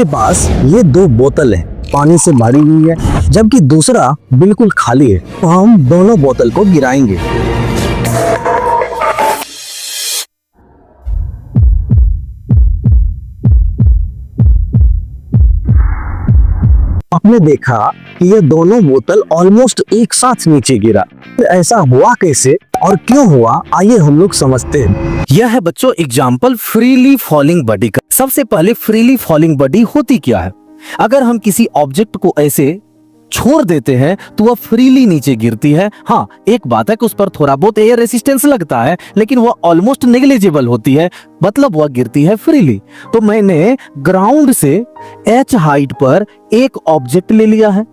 के पास ये दो बोतल है, पानी से भरी हुई है, जबकि दूसरा बिल्कुल खाली है। तो हम दोनों बोतल को गिराएंगे। आपने देखा कि ये दोनों बोतल ऑलमोस्ट एक साथ नीचे गिरा। तो ऐसा हुआ कैसे और क्यों हुआ, आइए हम लोग समझते हैं। यह है बच्चों एग्जाम्पल फ्रीली फॉलिंग बॉडी का। सबसे पहले फ्रीली फॉलिंग बॉडी होती क्या है? अगर हम किसी ऑब्जेक्ट को ऐसे छोड़ देते हैं तो वह फ्रीली नीचे गिरती है। हाँ, एक बात है कि उस पर थोड़ा बहुत एयर रेसिस्टेंस लगता है, लेकिन वह ऑलमोस्ट नेग्लिजिबल होती है, मतलब वह गिरती है फ्रीली। तो मैंने ग्राउंड से h हाइट पर एक ऑब्जेक्ट ले लिया है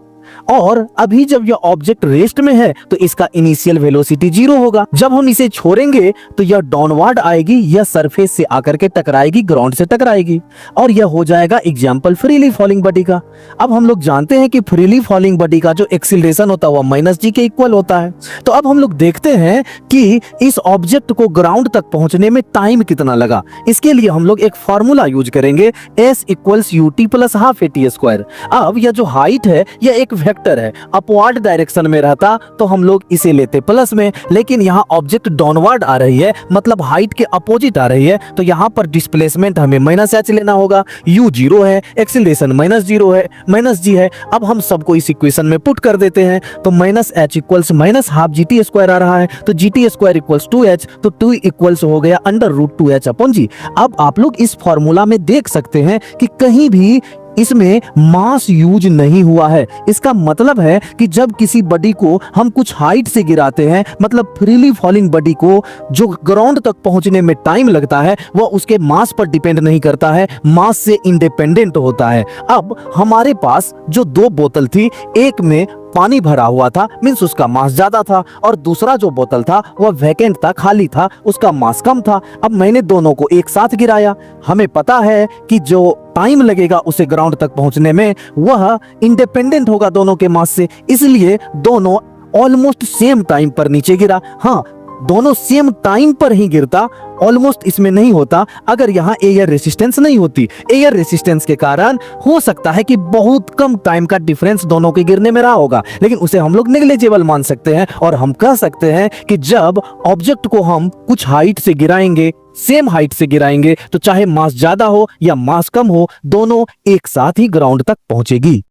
और अभी जब यह ऑब्जेक्ट रेस्ट में है तो इसका इनिशियल वेलोसिटी 0 होगा। जब हम इसे छोड़ेंगे तो यह डाउनवर्ड आएगी, यह सरफेस से आकर के टकराएगी, ग्राउंड से टकराएगी और यह हो जाएगा एग्जाम्पल फ्रीली फॉलिंग बॉडी का। अब हम लोग जानते हैं कि फ्रीली फॉलिंग बॉडी का जो एक्सीलरेशन होता है वह -g के इक्वल होता है। तो अब हम लोग देखते हैं कि इस ऑब्जेक्ट को ग्राउंड तक पहुंचने में टाइम कितना लगा। इसके लिए हम लोग एक फॉर्मूला यूज करेंगे, s = ut + ½ at²। अब यह जो हाइट है यह एक वेक्टर है, अपवर्ड डायरेक्शन में रहता तो हम लोग इसे लेते प्लस में, लेकिन यहाँ ऑब्जेक्ट डाउनवर्ड आ रही है, मतलब हाइट के अपोजिट आ रही है, तो यहाँ पर डिस्प्लेसमेंट हमें -h लेना होगा। u 0 है, एक्सीलरेशन -0 है, -g है। अब हम सबको इस इक्वेशन में पुट कर देते हैं तो -h = -½ gt² आ रहा है, तो gt² = 2h, तो 2 इक्वल्स हो गया √2h/g। अब आप लोग इस फॉर्मूला में देख सकते हैं कि कहीं भी इसमें मास यूज नहीं हुआ है। इसका मतलब है कि जब किसी बॉडी को हम कुछ हाइट से गिराते हैं, मतलब फ्रीली फॉलिंग बॉडी को जो ग्राउंड तक पहुंचने में टाइम लगता है वह उसके मास पर डिपेंड नहीं करता है, मास से इंडिपेंडेंट होता है। अब हमारे पास जो दो बोतल थी, एक में पानी भरा हुआ था, मींस उसका मास ज्यादा था, और दूसरा जो बोतल था वह वैकेंट था, खाली था, उसका मास कम था। अब मैंने दोनों को एक साथ गिराया। हमें पता है कि जो टाइम लगेगा उसे ग्राउंड तक पहुंचने में वह इंडिपेंडेंट होगा दोनों के मास से, इसलिए दोनों ऑलमोस्ट सेम टाइम पर नीचे गिरा। हाँ, दोनों सेम टाइम पर ही गिरता, ऑलमोस्ट इसमें नहीं होता अगर यहाँ एयर रेसिस्टेंस नहीं होती। एयर रेसिस्टेंस के कारण हो सकता है कि बहुत कम टाइम का डिफरेंस दोनों के गिरने में रहा होगा, लेकिन उसे हम लोग नेग्लिजिबल मान सकते हैं और हम कह सकते हैं कि जब ऑब्जेक्ट को हम कुछ हाइट से गिराएंगे, सेम हाइट से गिराएंगे, तो चाहे मास ज्यादा हो या मास कम हो, दोनों एक साथ ही ग्राउंड तक पहुंचेगी।